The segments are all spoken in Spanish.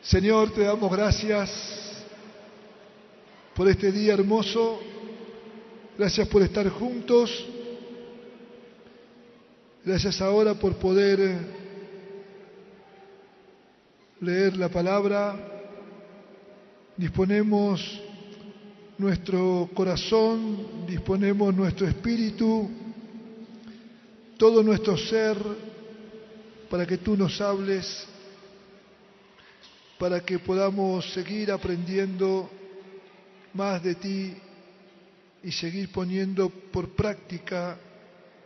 Señor, te damos gracias por este día hermoso, gracias por estar juntos, gracias ahora por poder leer la palabra. Disponemos nuestro corazón, disponemos nuestro espíritu, todo nuestro ser, para que tú nos hables, para que podamos seguir aprendiendo más de ti y seguir poniendo por práctica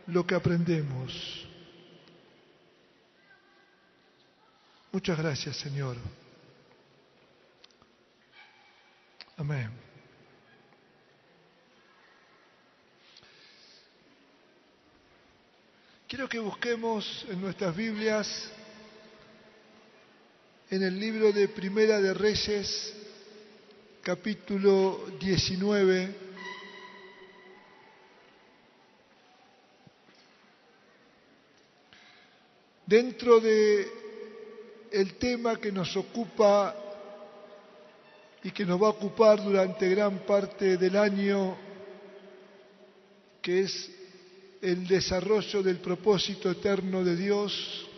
lo que aprendemos. Muchas gracias, Señor. Amén. Quiero que busquemos en nuestras Biblias, en el libro de Primera de Reyes, capítulo 19. Dentro de el tema que nos ocupa y que nos va a ocupar durante gran parte del año, que es el desarrollo del propósito eterno de Dios,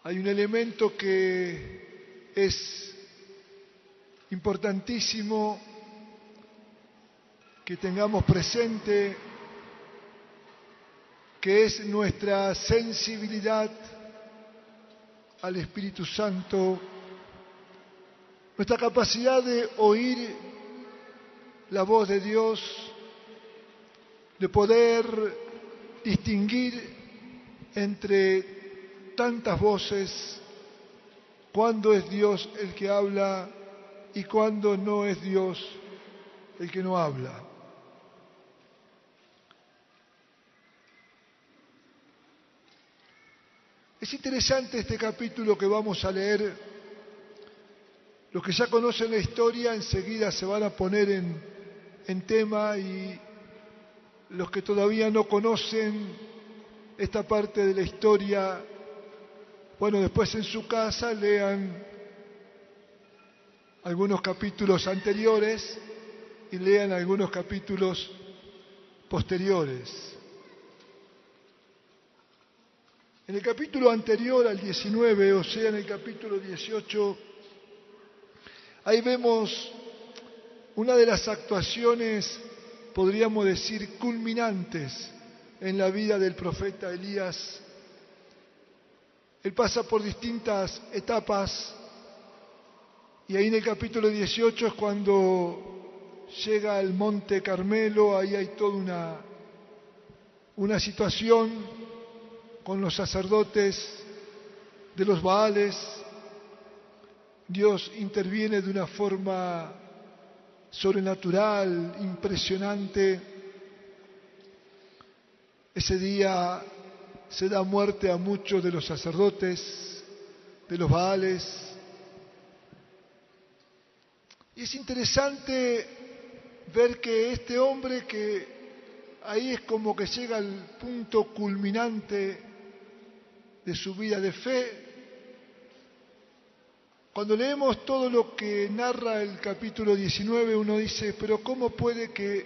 hay un elemento que es importantísimo que tengamos presente, que es nuestra sensibilidad al Espíritu Santo, nuestra capacidad de oír la voz de Dios, de poder distinguir entre tantas voces cuándo es Dios el que habla y cuándo no es Dios el que no habla. Es interesante este capítulo que vamos a leer. Los que ya conocen la historia enseguida se van a poner en tema, y los que todavía no conocen esta parte de la historia, bueno, después en su casa lean algunos capítulos anteriores y lean algunos capítulos posteriores. En el capítulo anterior al 19, o sea, en el capítulo 18, ahí vemos una de las actuaciones, podríamos decir, culminantes en la vida del profeta Elías. Él pasa por distintas etapas y ahí en el capítulo 18 es cuando llega al Monte Carmelo. Ahí hay toda una situación con los sacerdotes de los Baales. Dios interviene de una forma sobrenatural, impresionante. Ese día se da muerte a muchos de los sacerdotes de los Baales. Y es interesante ver que este hombre, que ahí es como que llega al punto culminante de su vida de fe. Cuando leemos todo lo que narra el capítulo 19, uno dice, pero ¿cómo puede que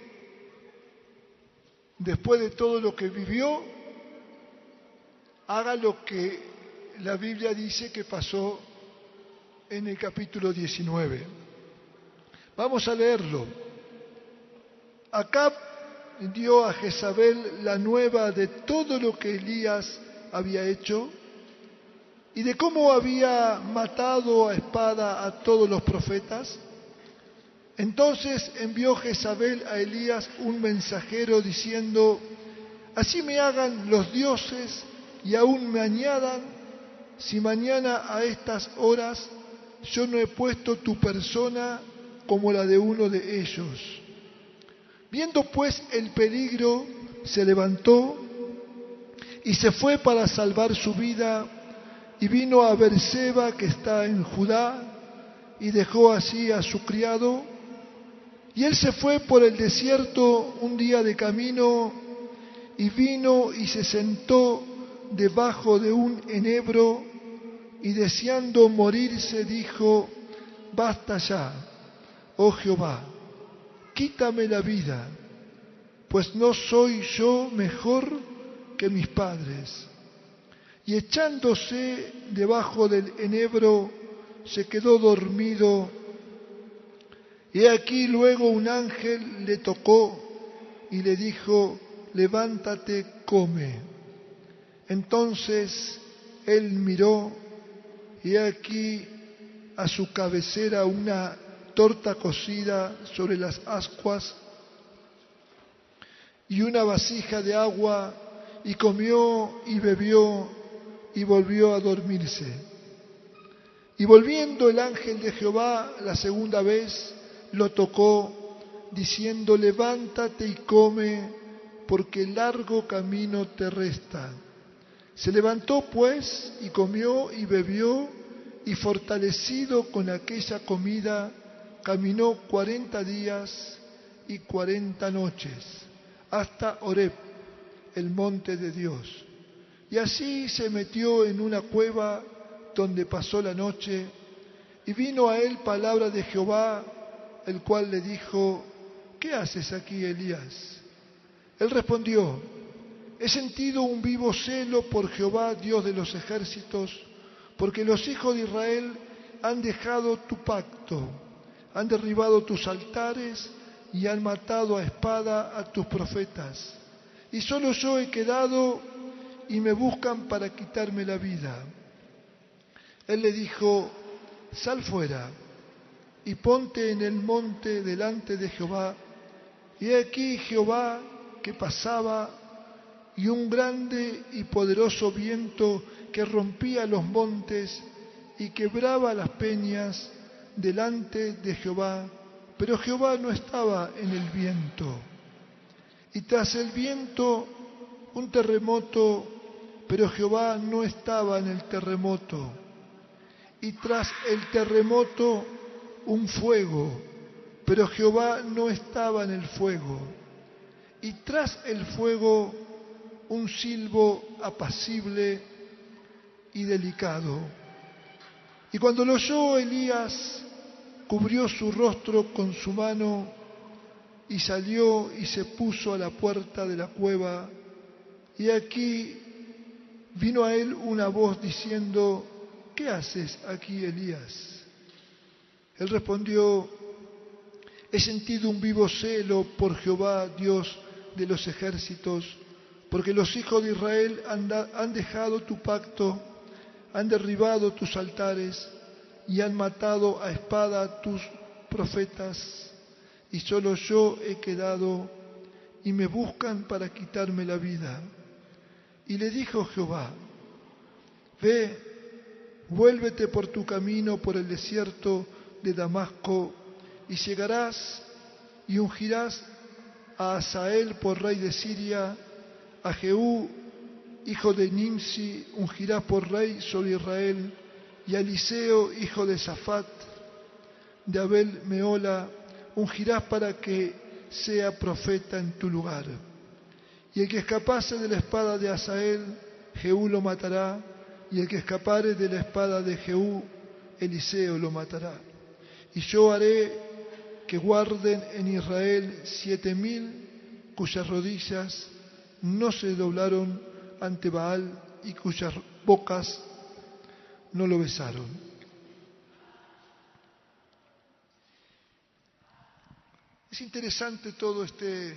después de todo lo que vivió, haga lo que la Biblia dice que pasó en el capítulo 19? Vamos a leerlo. Acab dio a Jezabel la nueva de todo lo que Elías había hecho y de cómo había matado a espada a todos los profetas. Entonces envió Jezabel a Elías un mensajero diciendo, así me hagan los dioses y aún me añadan, si mañana a estas horas yo no he puesto tu persona como la de uno de ellos. Viendo pues el peligro, se levantó y se fue para salvar su vida, y vino a Berseba, que está en Judá, y dejó así a su criado. Y él se fue por el desierto un día de camino, y vino y se sentó debajo de un enebro y deseando morirse dijo: basta ya, oh Jehová, quítame la vida, pues no soy yo mejor que mis padres. Y echándose debajo del enebro, se quedó dormido. Y aquí luego un ángel le tocó y le dijo: levántate, come. Entonces él miró, y aquí a su cabecera una torta cocida sobre las ascuas y una vasija de agua, y comió y bebió y volvió a dormirse. Y volviendo el ángel de Jehová la segunda vez, lo tocó, diciendo: levántate y come, porque largo camino te resta. Se levantó pues y comió y bebió, y fortalecido con aquella comida, caminó 40 días y 40 noches, hasta Horeb, el monte de Dios. Y así se metió en una cueva donde pasó la noche, y vino a él palabra de Jehová, el cual le dijo: ¿qué haces aquí, Elías? Él respondió: he sentido un vivo celo por Jehová, Dios de los ejércitos, porque los hijos de Israel han dejado tu pacto, han derribado tus altares y han matado a espada a tus profetas. Y solo yo he quedado y me buscan para quitarme la vida. Él le dijo: sal fuera y ponte en el monte delante de Jehová. Y aquí Jehová que pasaba, y un grande y poderoso viento que rompía los montes y quebraba las peñas delante de Jehová, pero Jehová no estaba en el viento. Y tras el viento un terremoto, pero Jehová no estaba en el terremoto. Y tras el terremoto un fuego, pero Jehová no estaba en el fuego. Y tras el fuego un silbo apacible y delicado. Y cuando lo oyó Elías, cubrió su rostro con su mano y salió y se puso a la puerta de la cueva. Y aquí vino a él una voz diciendo: ¿qué haces aquí, Elías? Él respondió: he sentido un vivo celo por Jehová, Dios de los ejércitos, porque los hijos de Israel han dejado tu pacto, han derribado tus altares y han matado a espada a tus profetas, y solo yo he quedado y me buscan para quitarme la vida. Y le dijo Jehová: ve, vuélvete por tu camino por el desierto de Damasco, y llegarás y ungirás a Hazael por rey de Siria, a Jehú, hijo de Nimsi, ungirás por rey sobre Israel, y a Eliseo, hijo de Safat, de Abel Meola, ungirás para que sea profeta en tu lugar. Y el que escapase de la espada de Hazael, Jehú lo matará, y el que escapare de la espada de Jehú, Eliseo lo matará. Y yo haré que guarden en Israel 7,000 cuyas rodillas no se doblaron ante Baal y cuyas bocas no lo besaron. Es interesante todo este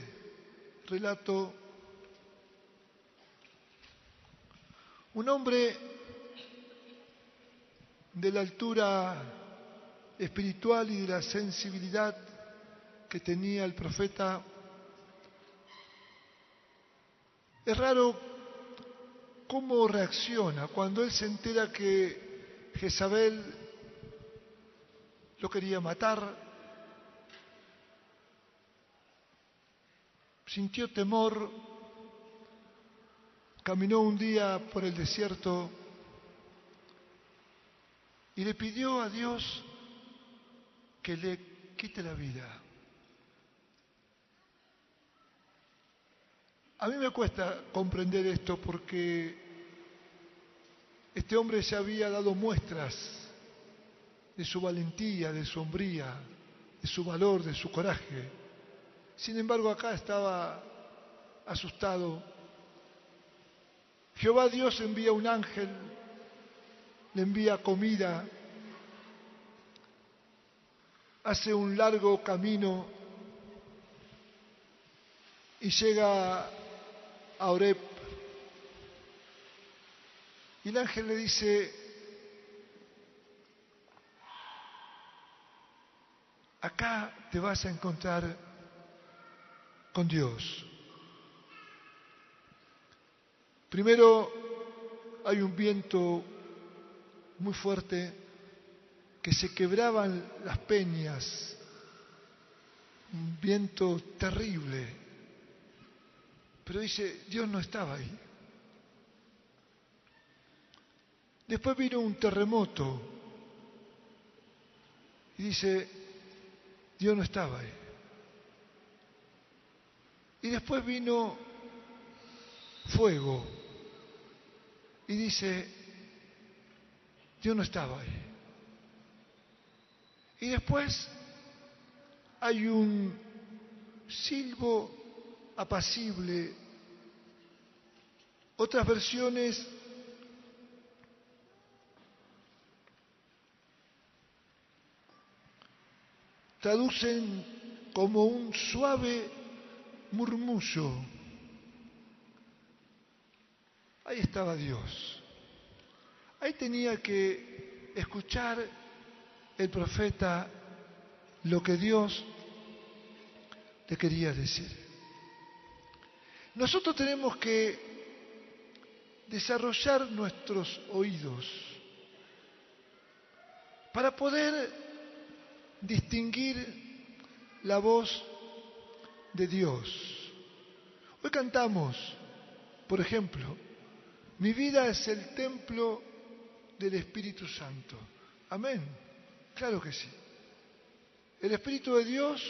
relato. Un hombre de la altura espiritual y de la sensibilidad que tenía el profeta. Es raro cómo reacciona cuando él se entera que Jezabel lo quería matar. Sintió temor, caminó un día por el desierto y le pidió a Dios que le quite la vida. A mí me cuesta comprender esto porque Este hombre se había dado muestras de su valentía, de su hombría, de su valor, de su coraje. Sin embargo, acá estaba asustado. Jehová Dios envía un ángel, le envía comida, hace un largo camino y llega a Horeb. Y el ángel le dice: acá te vas a encontrar con Dios. Primero hay un viento muy fuerte, que se quebraban las peñas, un viento terrible. Pero dice, Dios no estaba ahí. Después vino un terremoto y dice, Dios no estaba ahí. Y después vino fuego y dice, Dios no estaba ahí. Y después hay un silbo apacible. Otras versiones traducen como un suave murmullo. Ahí estaba Dios. Ahí tenía que escuchar el profeta lo que Dios le quería decir. Nosotros tenemos que desarrollar nuestros oídos para poder distinguir la voz de Dios. Hoy cantamos, por ejemplo, mi vida es el templo del Espíritu Santo. Amén. Claro que sí. El Espíritu de Dios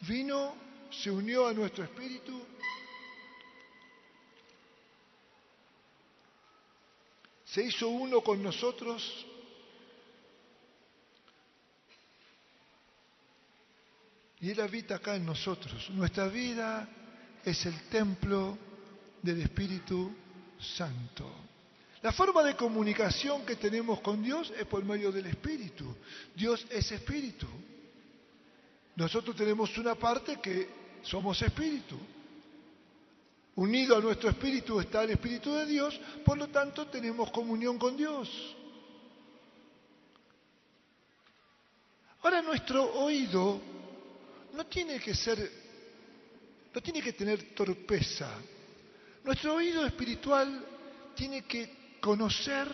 vino, se unió a nuestro espíritu se hizo uno con nosotros y Él habita acá en nosotros. Nuestra vida es el templo del Espíritu Santo. La forma de comunicación que tenemos con Dios es por medio del Espíritu. Dios es Espíritu. Nosotros tenemos una parte que somos Espíritu. Unido a nuestro Espíritu está el Espíritu de Dios, por lo tanto tenemos comunión con Dios. Ahora nuestro oído no tiene que tener torpeza. Nuestro oído espiritual tiene que conocer,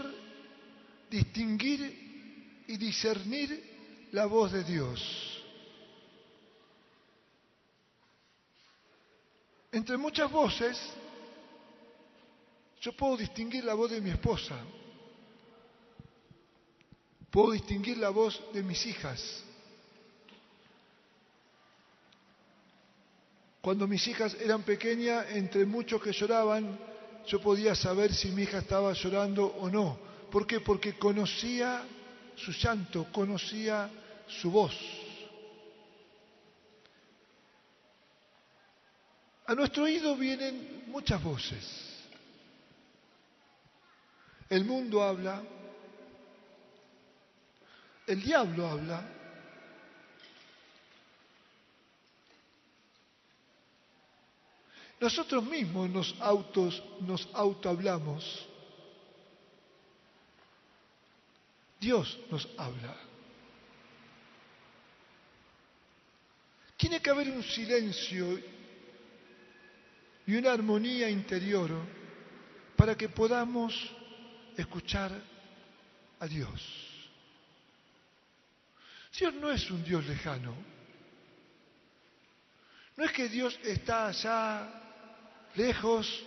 distinguir y discernir la voz de Dios. Entre muchas voces, yo puedo distinguir la voz de mi esposa, puedo distinguir la voz de mis hijas. Cuando mis hijas eran pequeñas, entre muchos que lloraban, yo podía saber si mi hija estaba llorando o no. ¿Por qué? Porque conocía su llanto, conocía su voz. A nuestro oído vienen muchas voces. El mundo habla, el diablo habla, nosotros mismos nos autohablamos. Dios nos habla. Tiene que haber un silencio y una armonía interior para que podamos escuchar a Dios. Dios no es un Dios lejano. No es que Dios está allá lejos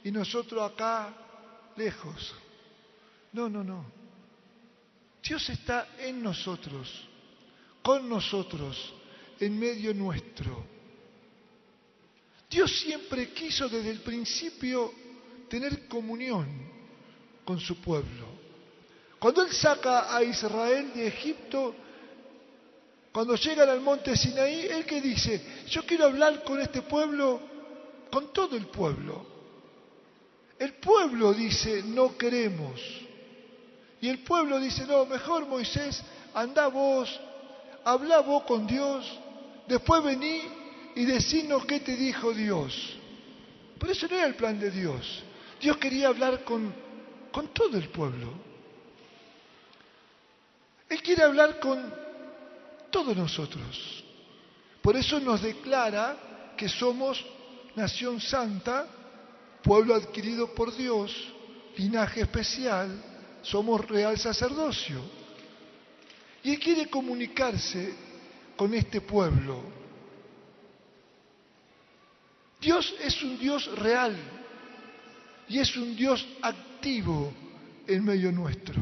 y nosotros acá lejos. No, no, no. Dios está en nosotros, con nosotros, en medio nuestro. Dios siempre quiso desde el principio tener comunión con su pueblo. Cuando Él saca a Israel de Egipto, cuando llegan al monte Sinaí, Él que dice, yo quiero hablar con este pueblo, con todo el pueblo. El pueblo dice, no queremos. Y el pueblo dice, no, mejor Moisés, andá vos, hablá vos con Dios, después vení y decinos qué te dijo Dios. Pero eso no era el plan de Dios. Dios quería hablar con todo el pueblo. Él quiere hablar con todos nosotros. Por eso nos declara que somos nación santa, pueblo adquirido por Dios, linaje especial, somos real sacerdocio. Y Él quiere comunicarse con este pueblo. Dios es un Dios real y es un Dios activo en medio nuestro.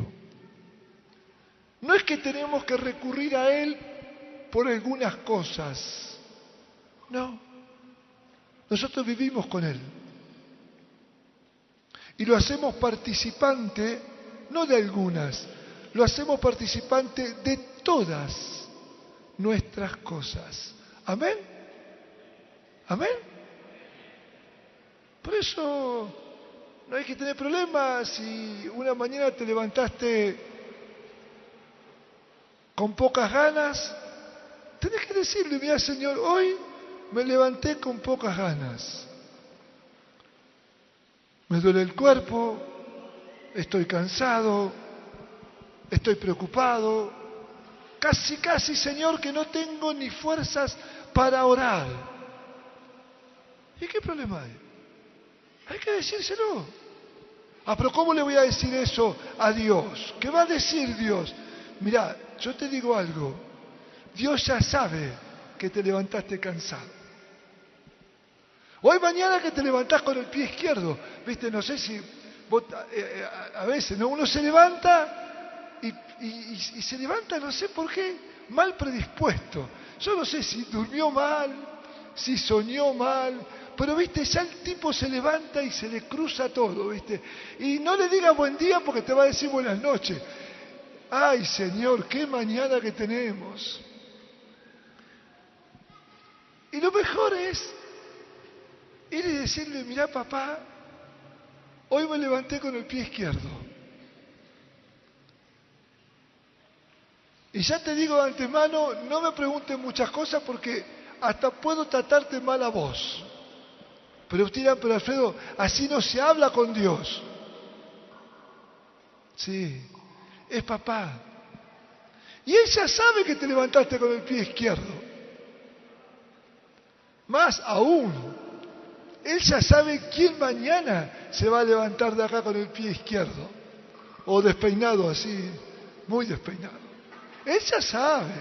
No es que tenemos que recurrir a Él por algunas cosas. No. Nosotros vivimos con Él. Y lo hacemos participante, no de algunas, lo hacemos participante de todas nuestras cosas. ¿Amén? ¿Amén? Por eso no hay que tener problemas si una mañana te levantaste con pocas ganas. Tenés que decirle, mira Señor, hoy me levanté con pocas ganas. Me duele el cuerpo, estoy cansado, estoy preocupado. Casi, Señor, que no tengo ni fuerzas para orar. ¿Y qué problema hay? Hay que decírselo. Pero ¿cómo le voy a decir eso a Dios? ¿Qué va a decir Dios? Mirá, yo te digo algo. Dios ya sabe que te levantaste cansado. Hoy mañana que te levantás con el pie izquierdo, viste, no sé si vos, a veces, ¿no? Uno se levanta y se levanta, no sé por qué, mal predispuesto. Yo no sé si durmió mal, si soñó mal, pero viste, ya el tipo se levanta y se le cruza todo, viste. Y no le digas buen día porque te va a decir buenas noches. Ay, Señor, qué mañana que tenemos. Y lo mejor es ir y decirle, mirá papá, hoy me levanté con el pie izquierdo. Y ya te digo de antemano, no me pregunten muchas cosas porque hasta puedo tratarte mal a vos. Pero usted dirá, pero Alfredo, así no se habla con Dios. Sí, es papá. Y Él ya sabe que te levantaste con el pie izquierdo. Más aún, Él ya sabe quién mañana se va a levantar de acá con el pie izquierdo. O despeinado así, muy despeinado. Él ya sabe.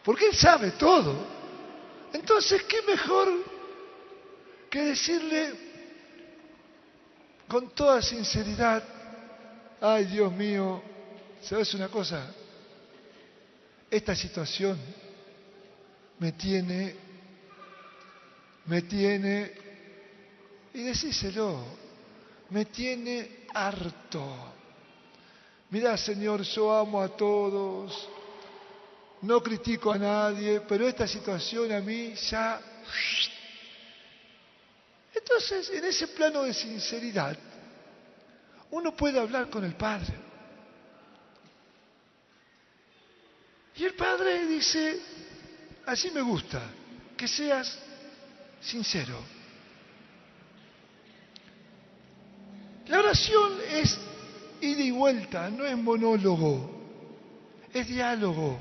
Porque Él sabe todo. Entonces, ¿qué mejor que decirle con toda sinceridad, ay Dios mío, ¿sabes una cosa? Esta situación me tiene, y decíselo, me tiene harto. Mirá, Señor, yo amo a todos, no critico a nadie, pero esta situación a mí ya... Entonces, en ese plano de sinceridad, uno puede hablar con el Padre. Y el Padre dice, así me gusta, que seas sincero. La oración es ida y vuelta, no es monólogo, es diálogo.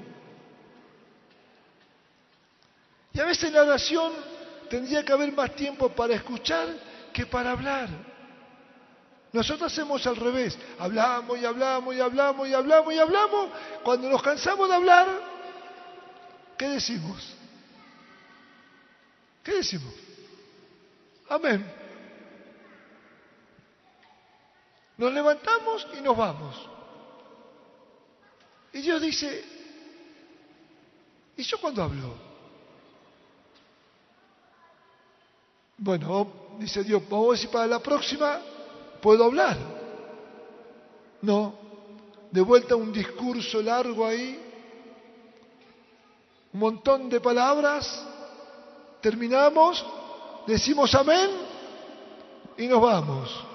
Y a veces en la oración tendría que haber más tiempo para escuchar que para hablar. Nosotros hacemos al revés, hablamos y hablamos y hablamos y hablamos y hablamos. Cuando nos cansamos de hablar, ¿qué decimos? ¿Qué decimos? Amén. Nos levantamos y nos vamos. Y Dios dice, ¿y yo cuándo hablo? Bueno, dice Dios, vamos a ver si para la próxima puedo hablar. No, de vuelta un discurso largo ahí, un montón de palabras, terminamos, decimos amén y nos vamos.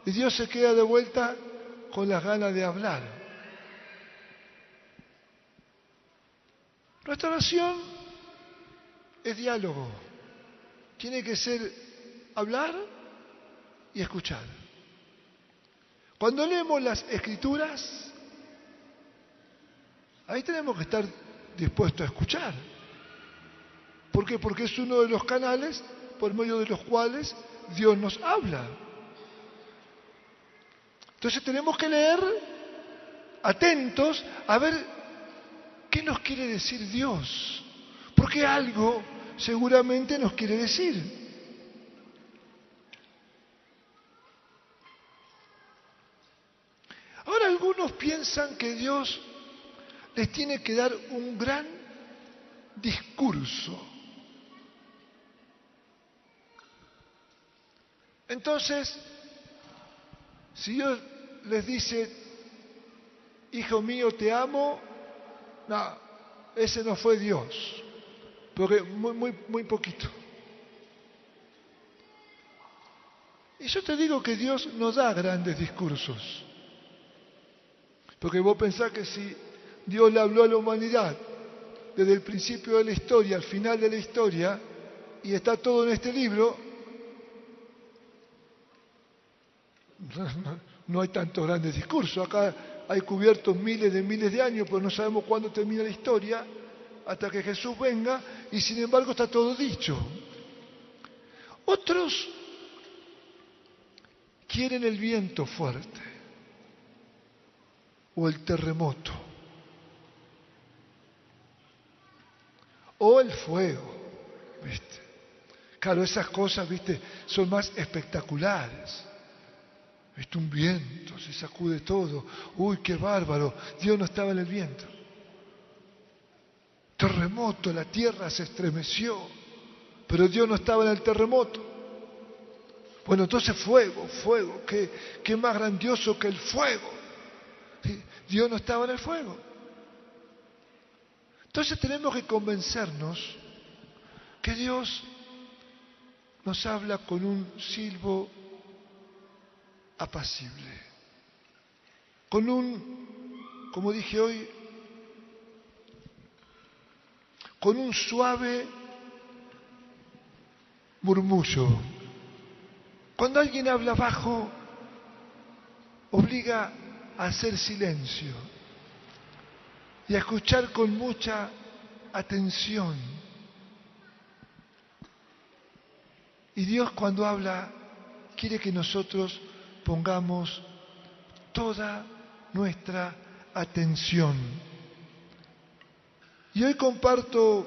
Y Dios se queda de vuelta con las ganas de hablar. Nuestra oración es diálogo. Tiene que ser hablar y escuchar. Cuando leemos las Escrituras, ahí tenemos que estar dispuestos a escuchar. ¿Por qué? Porque es uno de los canales por medio de los cuales Dios nos habla. Entonces tenemos que leer atentos a ver qué nos quiere decir Dios. Porque algo seguramente nos quiere decir. Ahora algunos piensan que Dios les tiene que dar un gran discurso. Entonces, si Dios les dice, hijo mío, te amo, no, ese no fue Dios, porque muy poquito. Y yo te digo que Dios no da grandes discursos, porque vos pensás que si Dios le habló a la humanidad desde el principio de la historia al final de la historia, y está todo en este libro, no hay tantos grandes discursos. Acá hay cubiertos miles de años, pero no sabemos cuándo termina la historia, hasta que Jesús venga, y sin embargo está todo dicho. Otros quieren el viento fuerte, o el terremoto, o el fuego, ¿viste? Claro, esas cosas, ¿viste?, son más espectaculares. ¿Viste? Un viento, se sacude todo. Uy, qué bárbaro. Dios no estaba en el viento. Terremoto, la tierra se estremeció, pero Dios no estaba en el terremoto. Bueno, entonces fuego, qué más grandioso que el fuego. ¿Sí? Dios no estaba en el fuego. Entonces tenemos que convencernos que Dios nos habla con un silbo apacible, con un, como dije hoy, con un suave murmullo. Cuando alguien habla bajo, obliga a hacer silencio y a escuchar con mucha atención. Y Dios, cuando habla, quiere que nosotros pongamos toda nuestra atención. Y hoy comparto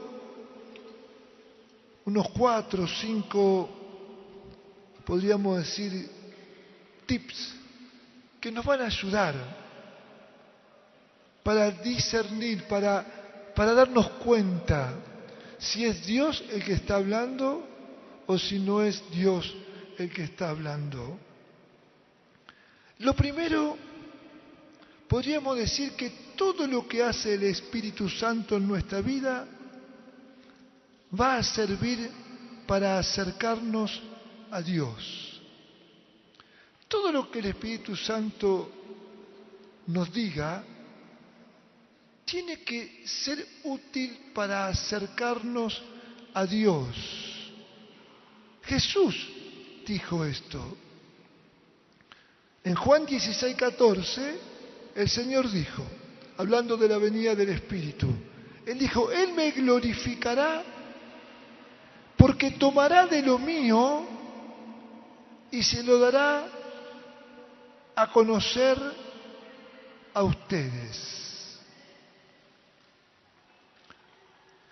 unos 4 o 5, podríamos decir, tips que nos van a ayudar para discernir, para darnos cuenta si es Dios el que está hablando o si no es Dios el que está hablando. Lo primero, podríamos decir que todo lo que hace el Espíritu Santo en nuestra vida va a servir para acercarnos a Dios. Todo lo que el Espíritu Santo nos diga tiene que ser útil para acercarnos a Dios. Jesús dijo esto. En Juan 16:14, el Señor dijo, hablando de la venida del Espíritu, Él dijo, Él me glorificará porque tomará de lo mío y se lo dará a conocer a ustedes.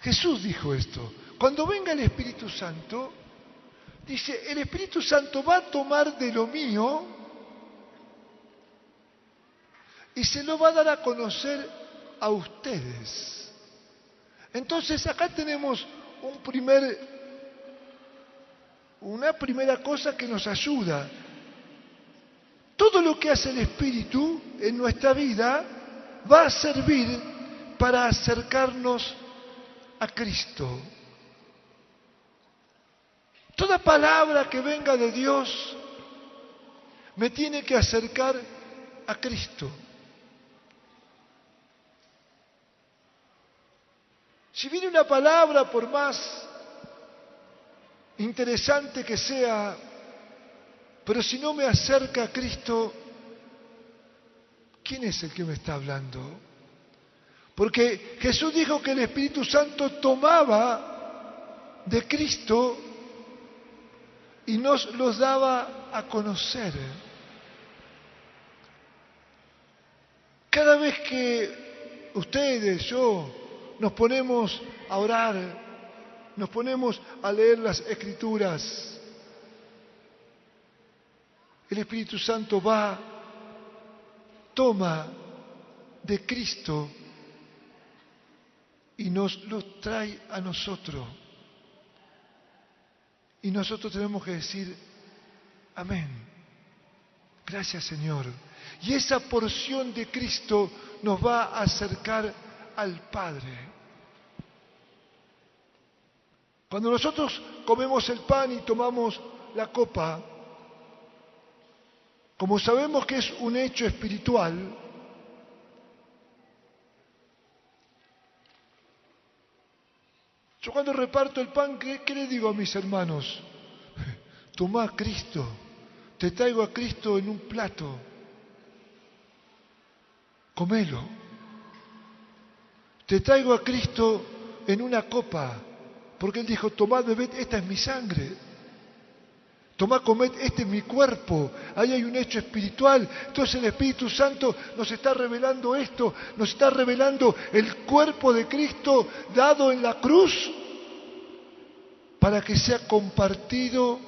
Jesús dijo esto. Cuando venga el Espíritu Santo, dice, el Espíritu Santo va a tomar de lo mío y se lo va a dar a conocer a ustedes. Entonces acá tenemos un primer una primera cosa que nos ayuda. Todo lo que hace el Espíritu en nuestra vida va a servir para acercarnos a Cristo. Toda palabra que venga de Dios me tiene que acercar a Cristo. Si viene una palabra, por más interesante que sea, pero si no me acerca a Cristo, ¿quién es el que me está hablando? Porque Jesús dijo que el Espíritu Santo tomaba de Cristo y nos los daba a conocer. Cada vez que ustedes, yo, nos ponemos a orar, nos ponemos a leer las Escrituras, el Espíritu Santo va, toma de Cristo y nos lo trae a nosotros. Y nosotros tenemos que decir, amén, gracias Señor. Y esa porción de Cristo nos va a acercar al Padre. Cuando nosotros comemos el pan y tomamos la copa, como sabemos que es un hecho espiritual, yo cuando reparto el pan, ¿qué le digo a mis hermanos? Tomá a Cristo, te traigo a Cristo en un plato, comelo. Te traigo a Cristo en una copa, porque Él dijo, tomad, bebed, esta es mi sangre. Tomá, comed, este es mi cuerpo. Ahí hay un hecho espiritual. Entonces el Espíritu Santo nos está revelando esto, nos está revelando el cuerpo de Cristo dado en la cruz para que sea compartido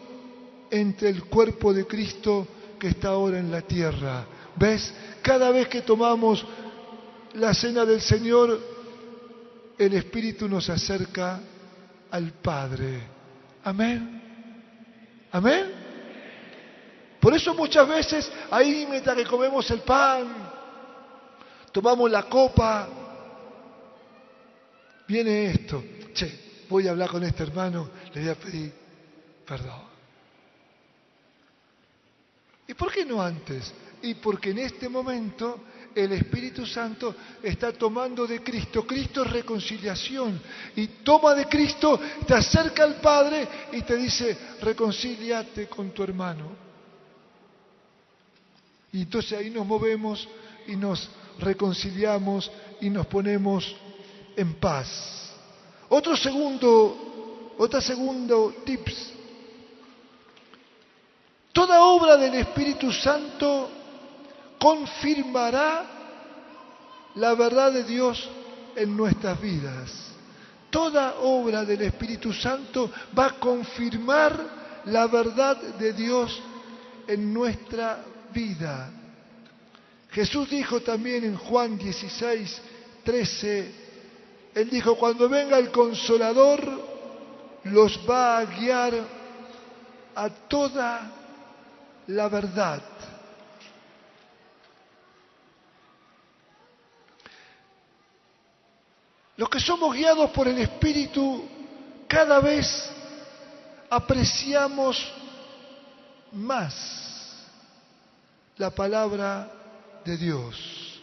entre el cuerpo de Cristo que está ahora en la tierra. ¿Ves? Cada vez que tomamos la cena del Señor, el Espíritu nos acerca al Padre. Amén. Amén. Por eso muchas veces ahí mientras que comemos el pan, tomamos la copa, viene esto. Che, voy a hablar con este hermano, le voy a pedir perdón. ¿Y por qué no antes? Y porque en este momento el Espíritu Santo está tomando de Cristo. Cristo es reconciliación. Y toma de Cristo, te acerca al Padre y te dice, reconcíliate con tu hermano. Y entonces ahí nos movemos y nos reconciliamos y nos ponemos en paz. Otro segundo tips. Toda obra del Espíritu Santo confirmará la verdad de Dios en nuestras vidas. Toda obra del Espíritu Santo va a confirmar la verdad de Dios en nuestra vida. Jesús dijo también en Juan 16:13, Él dijo, cuando venga el Consolador, los va a guiar a toda la verdad. Los que somos guiados por el Espíritu, cada vez apreciamos más la palabra de Dios.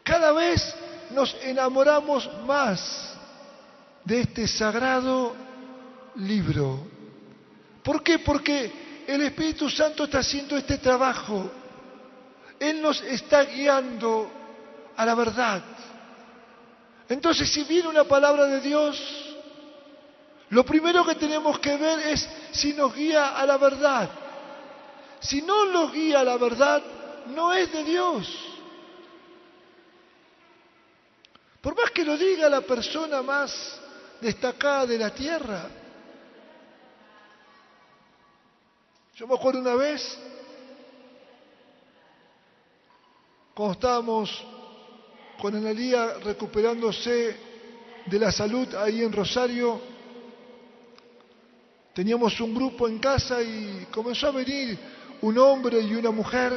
Cada vez nos enamoramos más de este sagrado libro. ¿Por qué? Porque el Espíritu Santo está haciendo este trabajo. Él nos está guiando a la verdad. Entonces, si viene una palabra de Dios, lo primero que tenemos que ver es si nos guía a la verdad. Si no nos guía a la verdad, no es de Dios. Por más que lo diga la persona más destacada de la tierra. Yo me acuerdo una vez, cuando estábamos con Analía recuperándose de la salud ahí en Rosario, Teníamos un grupo en casa y comenzó a venir un hombre y una mujer.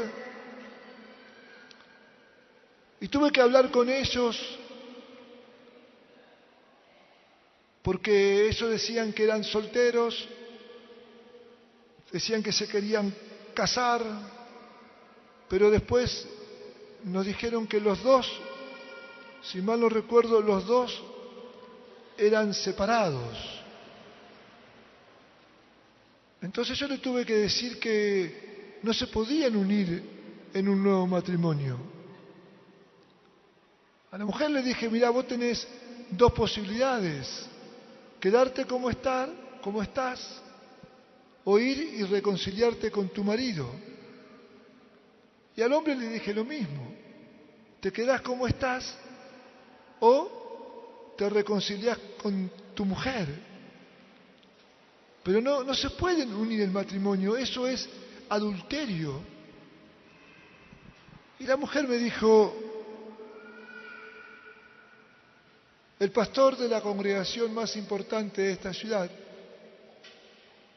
Y tuve que hablar con ellos porque ellos decían que eran solteros, decían que se querían casar, pero después nos dijeron que los dos, si mal no recuerdo, los dos eran separados. Entonces yo le tuve que decir que no se podían unir en un nuevo matrimonio. A la mujer le dije, mira, vos tenés dos posibilidades: quedarte como estás, o ir y reconciliarte con tu marido. Y al hombre le dije lo mismo: te quedás como estás o te reconciliás con tu mujer. Pero no se pueden unir el matrimonio, eso es adulterio. Y la mujer me dijo, el pastor de la congregación más importante de esta ciudad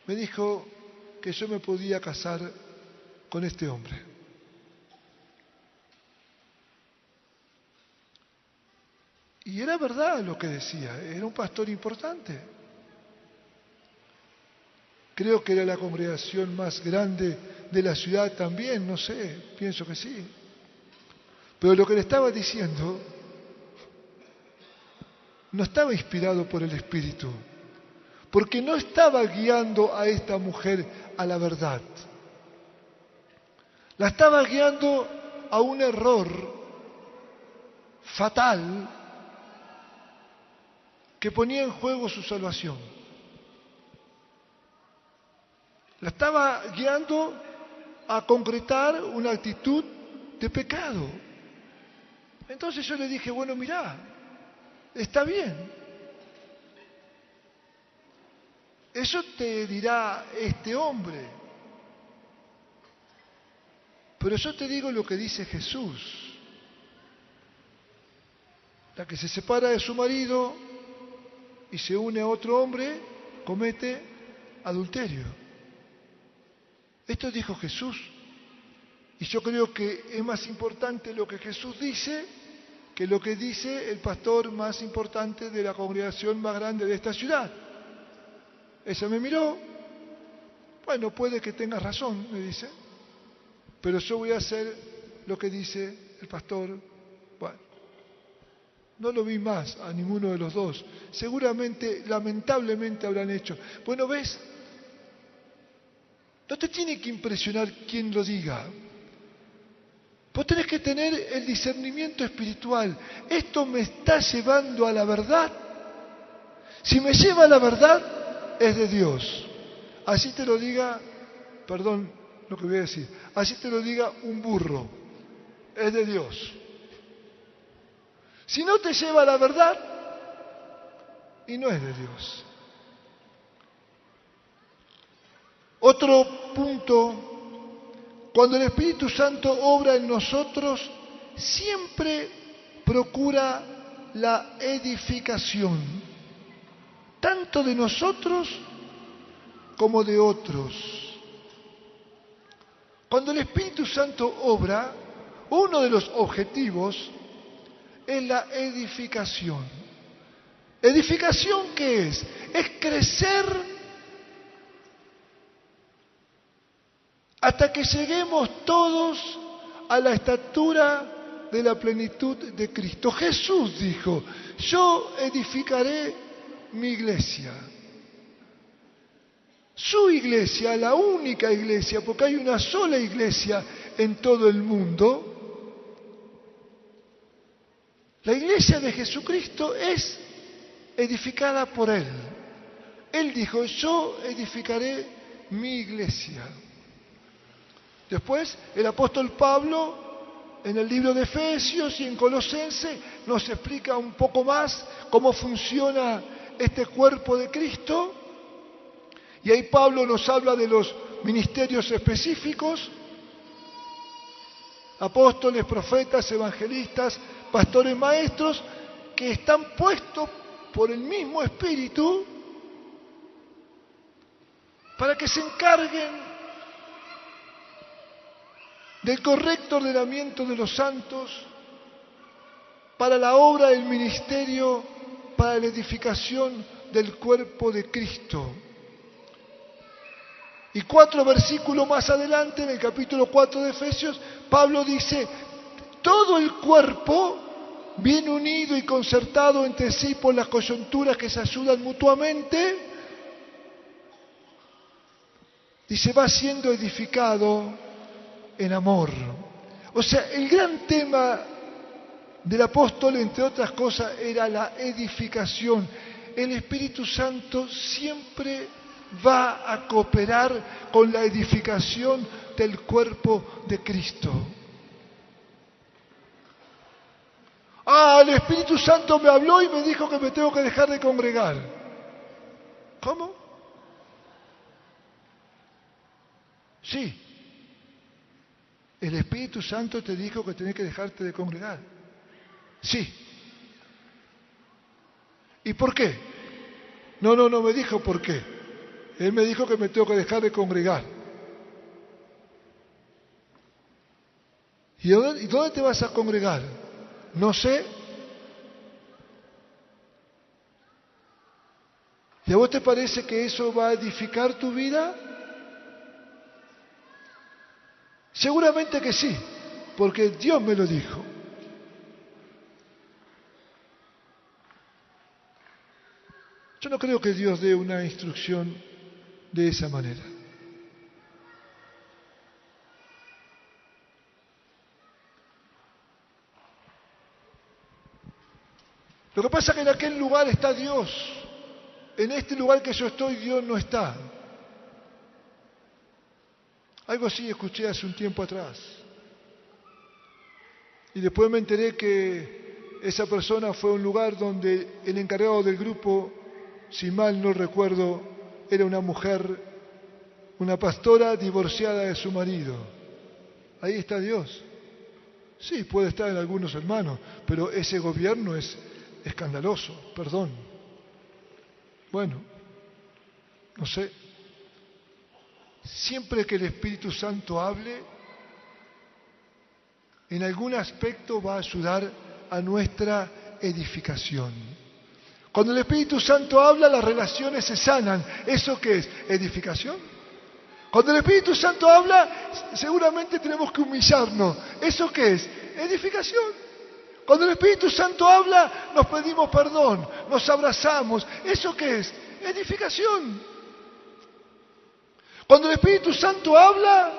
me dijo que yo me podía casar con este hombre. Y era verdad lo que decía, era un pastor importante. Creo que era la congregación más grande de la ciudad también, no sé, pienso que sí. Pero lo que le estaba diciendo no estaba inspirado por el Espíritu, porque no estaba guiando a esta mujer a la verdad. La estaba guiando a un error fatal que ponía en juego su salvación. La estaba guiando a concretar una actitud de pecado. Entonces yo le dije, bueno, mirá, está bien. Eso te dirá este hombre. Pero yo te digo lo que dice Jesús. La que se separa de su marido y se une a otro hombre, comete adulterio. Esto dijo Jesús. Y yo creo que es más importante lo que Jesús dice que lo que dice el pastor más importante de la congregación más grande de esta ciudad. Ella me miró, bueno, puede que tengas razón, me dice, pero yo voy a hacer lo que dice el pastor. Bueno, no lo vi más a ninguno de los dos. Seguramente, lamentablemente habrán hecho. Bueno, ¿ves? No te tiene que impresionar quien lo diga. Vos tenés que tener el discernimiento espiritual. ¿Esto me está llevando a la verdad? Si me lleva a la verdad, es de Dios. Así te lo diga, perdón lo que voy a decir, así te lo diga un burro, es de Dios. Si no te lleva a la verdad, y no es de Dios. Otro punto, cuando el Espíritu Santo obra en nosotros, siempre procura la edificación, tanto de nosotros como de otros. Cuando el Espíritu Santo obra, uno de los objetivos es la edificación. ¿Edificación qué es? Es crecer hasta que lleguemos todos a la estatura de la plenitud de Cristo. Jesús dijo, yo edificaré mi iglesia. Su iglesia, la única iglesia, porque hay una sola iglesia en todo el mundo. La iglesia de Jesucristo es edificada por Él. Él dijo, yo edificaré mi iglesia. Después, el apóstol Pablo, en el libro de Efesios y en Colosenses, nos explica un poco más cómo funciona este cuerpo de Cristo. Y ahí Pablo nos habla de los ministerios específicos: apóstoles, profetas, evangelistas, pastores, maestros, que están puestos por el mismo Espíritu para que se encarguen del correcto ordenamiento de los santos, para la obra del ministerio, para la edificación del cuerpo de Cristo. Y 4 versículos más adelante, en el capítulo 4 de Efesios, Pablo dice, todo el cuerpo, bien unido y concertado entre sí por las coyunturas que se ayudan mutuamente, dice, va siendo edificado en amor. O sea, el gran tema del apóstol, entre otras cosas, era la edificación. El Espíritu Santo siempre va a cooperar con la edificación del cuerpo de Cristo. El Espíritu Santo me habló y me dijo que me tengo que dejar de congregar. ¿Cómo? Sí. El Espíritu Santo te dijo que tenés que dejarte de congregar. Sí. ¿Y por qué? No me dijo por qué. Él me dijo que me tengo que dejar de congregar. ¿Y dónde te vas a congregar? No sé. ¿Y a vos te parece que eso va a edificar tu vida? Seguramente que sí, porque Dios me lo dijo. Yo no creo que Dios dé una instrucción de esa manera. Lo que pasa es que en aquel lugar está Dios. En este lugar que yo estoy, Dios no está. Algo así escuché hace un tiempo atrás. Y después me enteré que esa persona fue a un lugar donde el encargado del grupo, si mal no recuerdo, era una mujer, una pastora divorciada de su marido. Ahí está Dios. Sí, puede estar en algunos hermanos, pero ese gobierno es escandaloso, perdón. Bueno, no sé. Siempre que el Espíritu Santo hable, en algún aspecto va a ayudar a nuestra edificación. Cuando el Espíritu Santo habla, las relaciones se sanan. ¿Eso qué es? ¿Edificación? Cuando el Espíritu Santo habla, seguramente tenemos que humillarnos. ¿Eso qué es? Edificación. Cuando el Espíritu Santo habla, nos pedimos perdón, nos abrazamos. ¿Eso qué es? Edificación. Cuando el Espíritu Santo habla,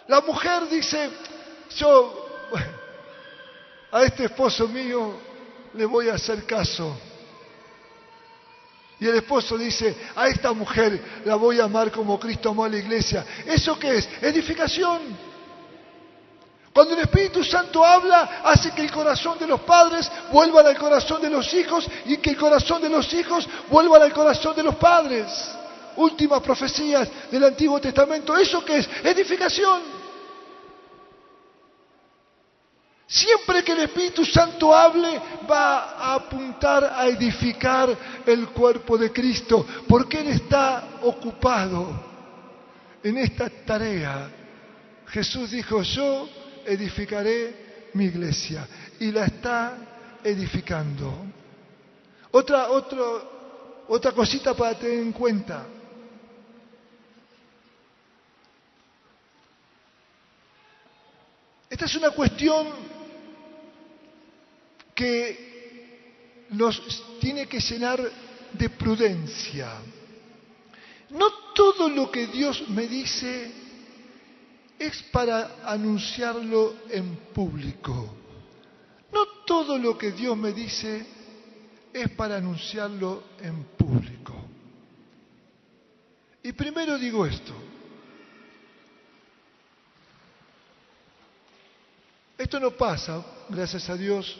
la mujer dice, yo a este esposo mío le voy a hacer caso. Y el esposo dice, a esta mujer la voy a amar como Cristo amó a la iglesia. ¿Eso qué es? Edificación. Cuando el Espíritu Santo habla, hace que el corazón de los padres vuelva al corazón de los hijos y que el corazón de los hijos vuelva al corazón de los padres. Últimas profecías del Antiguo Testamento. ¿Eso qué es? Edificación. Siempre que el Espíritu Santo hable, va a apuntar a edificar el cuerpo de Cristo, porque Él está ocupado en esta tarea. Jesús dijo, yo edificaré mi iglesia, y la está edificando. Otra cosita para tener en cuenta. Esta es una cuestión que nos tiene que llenar de prudencia. No todo lo que Dios me dice es para anunciarlo en público. No todo lo que Dios me dice es para anunciarlo en público. Y primero digo esto. Esto no pasa, gracias a Dios,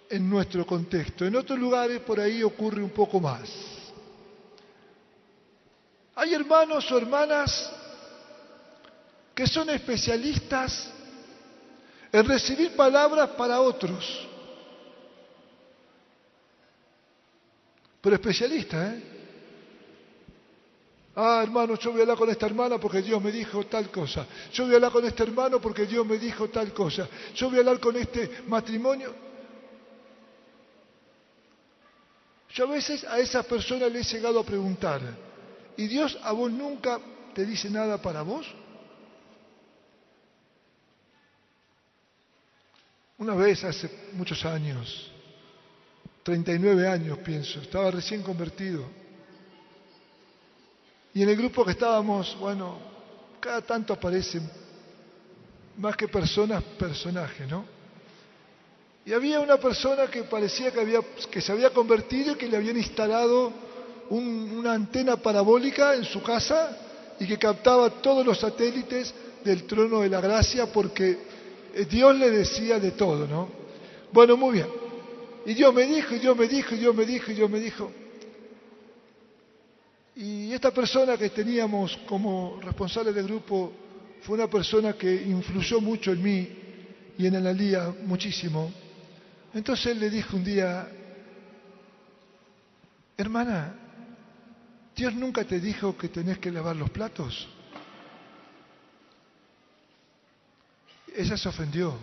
en nuestro contexto. En otros lugares por ahí ocurre un poco más. Hay hermanos o hermanas que son especialistas en recibir palabras para otros. Pero especialistas, ¿eh? Ah, hermano, yo voy a hablar con esta hermana porque Dios me dijo tal cosa. Yo voy a hablar con este hermano porque Dios me dijo tal cosa. Yo voy a hablar con este matrimonio. Yo a veces a esas personas les he llegado a preguntar, ¿y Dios a vos nunca te dice nada para vos? Una vez, hace muchos años, 39 años pienso, estaba recién convertido. Y en el grupo que estábamos, bueno, cada tanto aparecen, más que personas, personajes, ¿no? Y había una persona que parecía que se había convertido y que le habían instalado una antena parabólica en su casa y que captaba todos los satélites del trono de la gracia porque Dios le decía de todo, ¿no? Bueno, muy bien. Y Dios me dijo, y Dios me dijo, y Dios me dijo, y Dios me dijo. Y esta persona que teníamos como responsable del grupo fue una persona que influyó mucho en mí y en Analía muchísimo. Entonces él le dijo un día, hermana, ¿Dios nunca te dijo que tenés que lavar los platos? Ella se ofendió.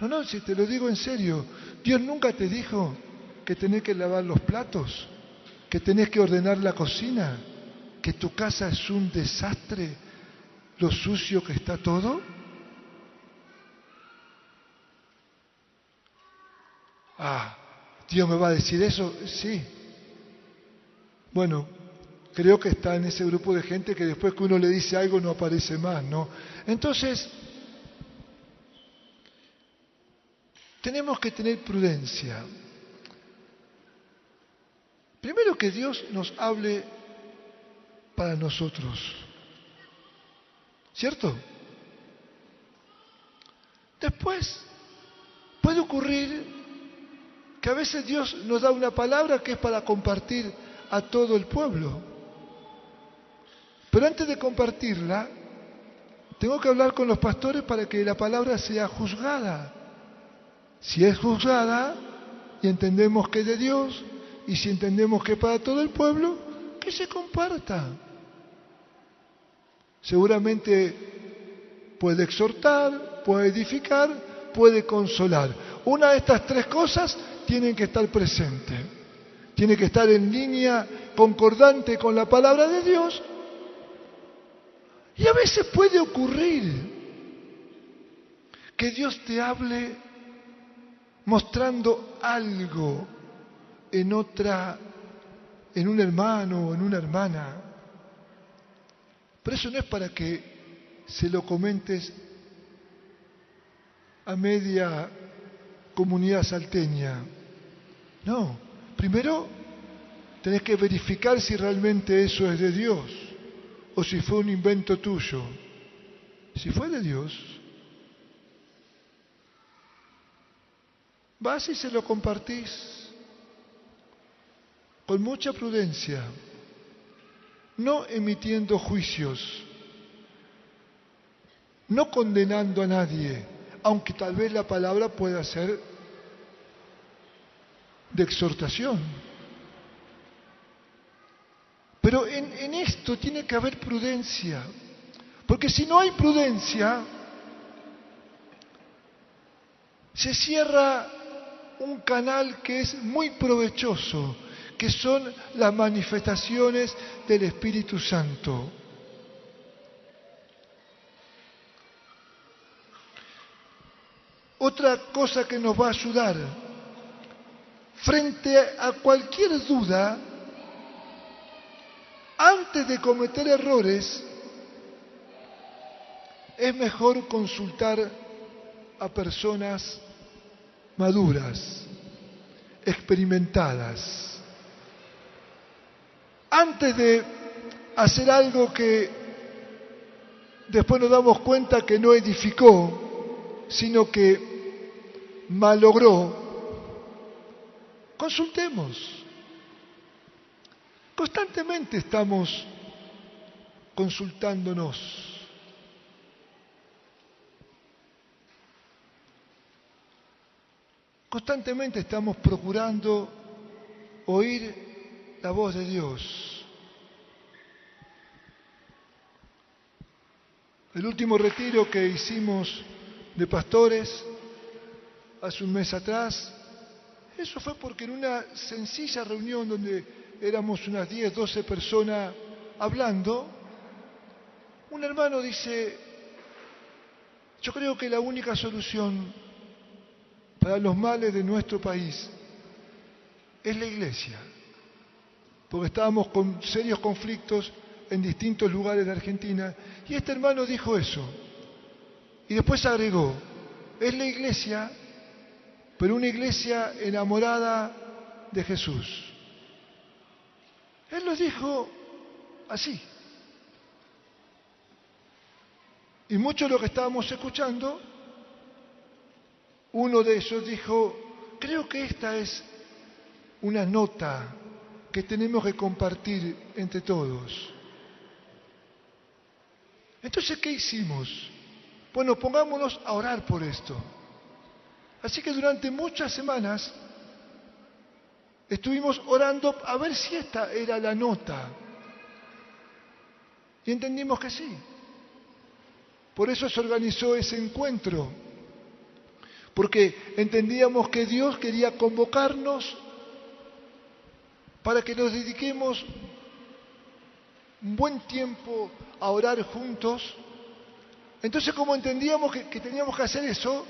No, si te lo digo en serio, ¿Dios nunca te dijo que tenés que lavar los platos? ¿Que tenés que ordenar la cocina? ¿Que tu casa es un desastre, lo sucio que está todo? Ah, ¿Dios me va a decir eso? Sí. Bueno, creo que está en ese grupo de gente que después que uno le dice algo no aparece más, ¿no? Entonces, tenemos que tener prudencia. Primero que Dios nos hable para nosotros, ¿cierto? Después, puede ocurrir que a veces Dios nos da una palabra que es para compartir a todo el pueblo. Pero antes de compartirla, tengo que hablar con los pastores para que la palabra sea juzgada. Si es juzgada y entendemos que es de Dios, y si entendemos que es para todo el pueblo, que se comparta. Seguramente puede exhortar, puede edificar, puede consolar. Una de estas tres cosas tienen que estar presentes. Tiene que estar en línea concordante con la palabra de Dios. Y a veces puede ocurrir que Dios te hable mostrando algo en un hermano o en una hermana. Pero eso no es para que se lo comentes a media comunidad salteña. No, primero tenés que verificar si realmente eso es de Dios o si fue un invento tuyo. Si fue de Dios, vas y se lo compartís con mucha prudencia, no emitiendo juicios, no condenando a nadie, aunque tal vez la palabra pueda ser de exhortación. Pero en esto tiene que haber prudencia, porque si no hay prudencia, se cierra un canal que es muy provechoso, que son las manifestaciones del Espíritu Santo. Otra cosa que nos va a ayudar, frente a cualquier duda, antes de cometer errores, es mejor consultar a personas maduras, experimentadas. Antes de hacer algo que después nos damos cuenta que no edificó, sino que malogró, consultemos. Constantemente estamos consultándonos. Constantemente estamos procurando oír la voz de Dios. El último retiro que hicimos de pastores hace un mes atrás, eso fue porque en una sencilla reunión donde éramos unas 10, 12 personas hablando, un hermano dice: yo creo que la única solución para los males de nuestro país es la iglesia, porque estábamos con serios conflictos en distintos lugares de Argentina, y este hermano dijo eso, y después agregó: es la iglesia, pero una iglesia enamorada de Jesús. Él lo dijo así. Y muchos de los que estábamos escuchando, uno de ellos dijo: creo que esta es una nota que tenemos que compartir entre todos. Entonces, ¿qué hicimos? Bueno, pongámonos a orar por esto. Así que durante muchas semanas estuvimos orando a ver si esta era la nota. Y entendimos que sí. Por eso se organizó ese encuentro. Porque entendíamos que Dios quería convocarnos para que nos dediquemos un buen tiempo a orar juntos. Entonces, como entendíamos que teníamos que hacer eso,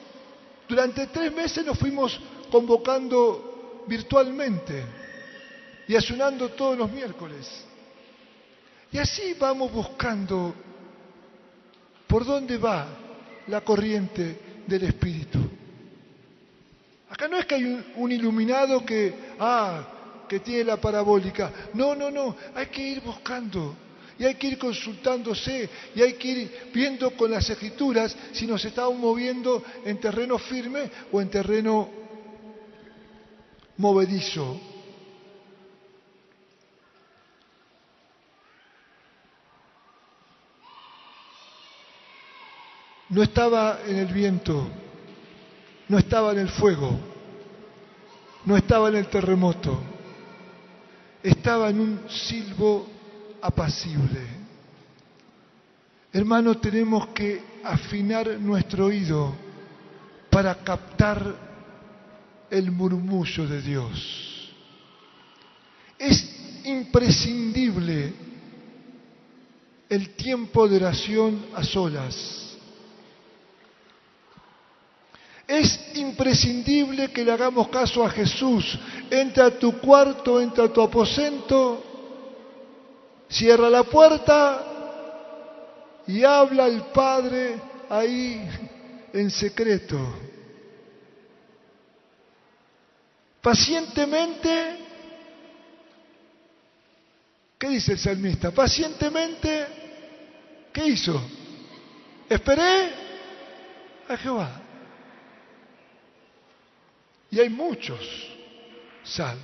durante 3 meses nos fuimos convocando virtualmente y ayunando todos los miércoles. Y así vamos buscando por dónde va la corriente del Espíritu. Acá no es que hay un iluminado que tiene la parabólica. No, hay que ir buscando. Y hay que ir consultándose, y hay que ir viendo con las Escrituras si nos estamos moviendo en terreno firme o en terreno movedizo. No estaba en el viento, no estaba en el fuego, no estaba en el terremoto, estaba en un silbo apacible. Hermano, tenemos que afinar nuestro oído para captar el murmullo de Dios. Es imprescindible el tiempo de oración a solas. Es imprescindible que le hagamos caso a Jesús. Entra a tu cuarto, entra a tu aposento, cierra la puerta y habla al Padre ahí en secreto. Pacientemente, ¿qué dice el salmista? Pacientemente, ¿qué hizo? Esperé a Jehová. Y hay muchos salmos.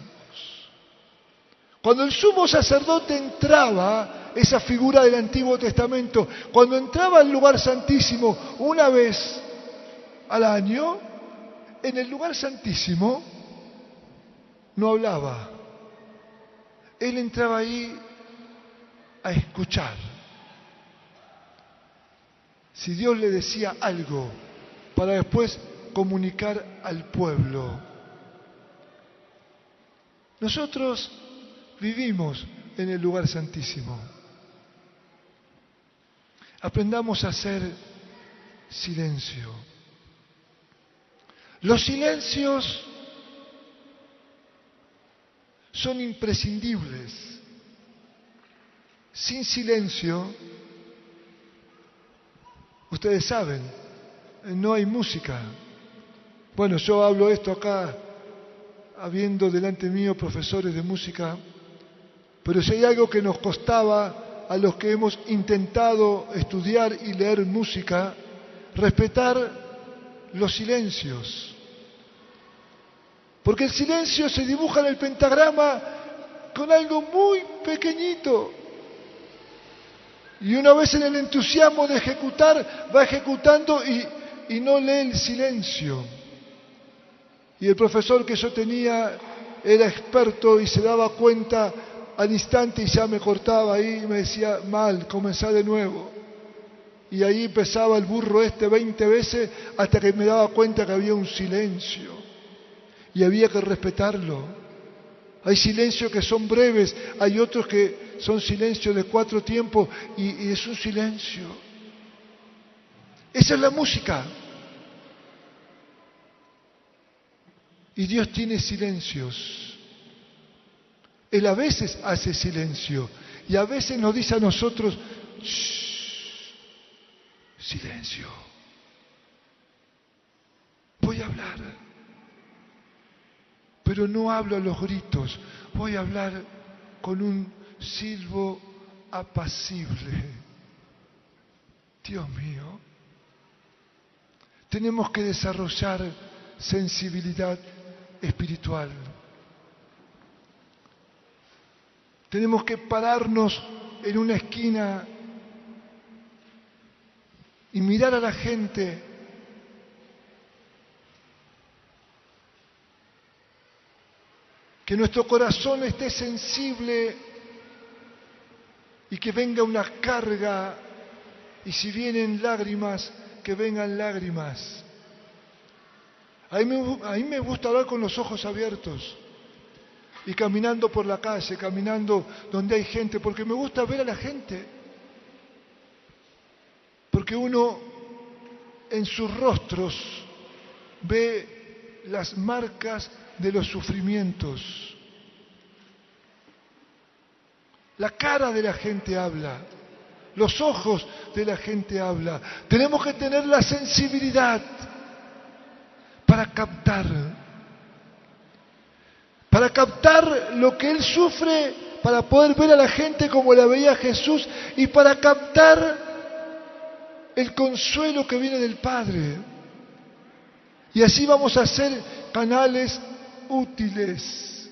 Cuando el sumo sacerdote entraba, esa figura del Antiguo Testamento, cuando entraba al lugar santísimo una vez al año, en el lugar santísimo no hablaba. Él entraba ahí a escuchar. Si Dios le decía algo para después comunicar al pueblo. Nosotros vivimos en el lugar santísimo. Aprendamos a hacer silencio. Los silencios son imprescindibles. Sin silencio, ustedes saben, no hay música. Bueno, yo hablo esto acá, habiendo delante mío profesores de música, pero si hay algo que nos costaba a los que hemos intentado estudiar y leer música, respetar los silencios. Porque el silencio se dibuja en el pentagrama con algo muy pequeñito. Y una vez en el entusiasmo de ejecutar, va ejecutando y no lee el silencio. Y el profesor que yo tenía era experto y se daba cuenta al instante y ya me cortaba ahí y me decía: mal, comenzá de nuevo. Y ahí empezaba el burro 20 veces hasta que me daba cuenta que había un silencio y había que respetarlo. Hay silencios que son breves, hay otros que son silencios de 4 tiempos y es un silencio. Esa es la música. Y Dios tiene silencios. Él a veces hace silencio y a veces nos dice a nosotros, shh, silencio. Voy a hablar, pero no hablo a los gritos, voy a hablar con un silbo apacible. Dios mío, tenemos que desarrollar sensibilidad espiritual. Tenemos que pararnos en una esquina y mirar a la gente que nuestro corazón esté sensible y que venga una carga, y si vienen lágrimas, que vengan lágrimas. A mí me gusta hablar con los ojos abiertos y caminando por la calle, caminando donde hay gente, porque me gusta ver a la gente, porque uno en sus rostros ve las marcas de los sufrimientos. La cara de la gente habla, los ojos de la gente habla. Tenemos que tener la sensibilidad para captar lo que Él sufre, para poder ver a la gente como la veía Jesús y para captar el consuelo que viene del Padre. Y así vamos a ser canales útiles.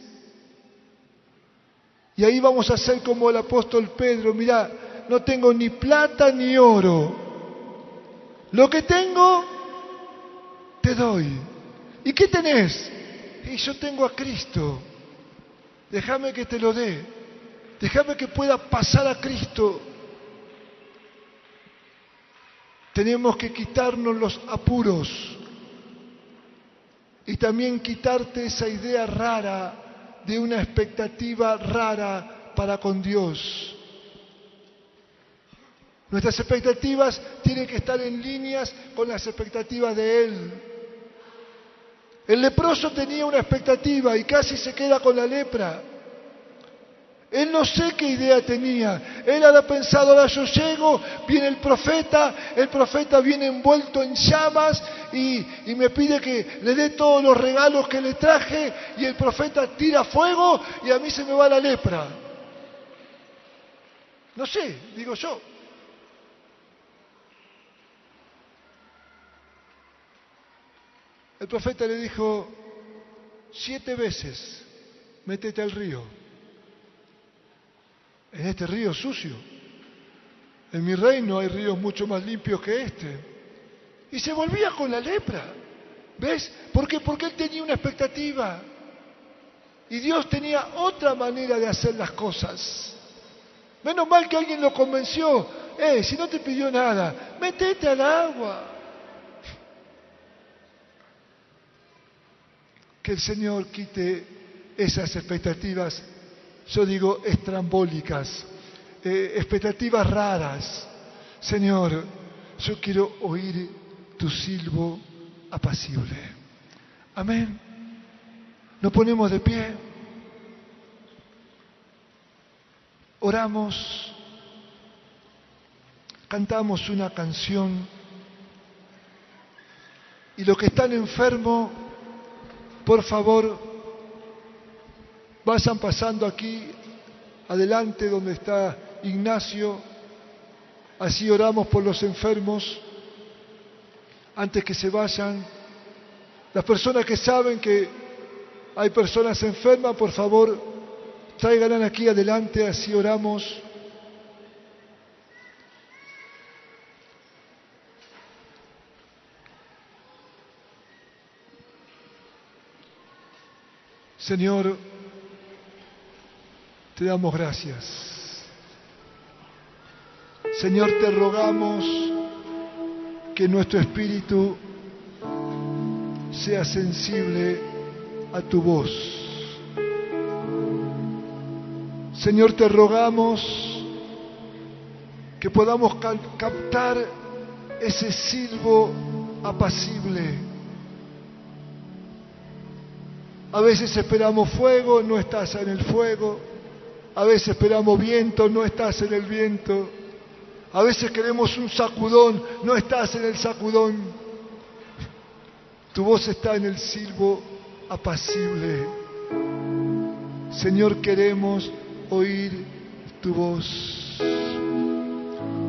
Y ahí vamos a ser como el apóstol Pedro: mirá, no tengo ni plata ni oro. Lo que tengo, te doy. ¿Y qué tenés? Y yo tengo a Cristo. Déjame que te lo dé. Déjame que pueda pasar a Cristo. Tenemos que quitarnos los apuros. Y también quitarte esa idea rara de una expectativa rara para con Dios. Nuestras expectativas tienen que estar en líneas con las expectativas de Él. El leproso tenía una expectativa y casi se queda con la lepra. Él no sé qué idea tenía. Él había pensado: ahora yo llego, viene el profeta viene envuelto en llamas y me pide que le dé todos los regalos que le traje, y el profeta tira fuego y a mí se me va la lepra. No sé, digo yo. El profeta le dijo: 7 veces métete al río. En este río sucio. En mi reino hay ríos mucho más limpios que este. Y se volvía con la lepra. ¿Ves? ¿Por qué? Porque él tenía una expectativa. Y Dios tenía otra manera de hacer las cosas. Menos mal que alguien lo convenció. Si no te pidió nada, métete al agua. Que el Señor quite esas expectativas, yo digo estrambólicas, expectativas raras. Señor, yo quiero oír tu silbo apacible. Amén. Nos ponemos de pie, oramos, cantamos una canción, y los que están enfermos, por favor, vayan pasando aquí adelante donde está Ignacio. Así oramos por los enfermos antes que se vayan. Las personas que saben que hay personas enfermas, por favor, tráiganlas aquí adelante, así oramos. Señor, te damos gracias. Señor, te rogamos que nuestro espíritu sea sensible a tu voz. Señor, te rogamos que podamos captar ese silbo apacible. A veces esperamos fuego, no estás en el fuego. A veces esperamos viento, no estás en el viento. A veces queremos un sacudón, no estás en el sacudón. Tu voz está en el silbo apacible. Señor, queremos oír tu voz.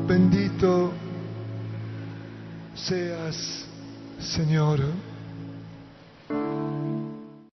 Bendito seas, Señor.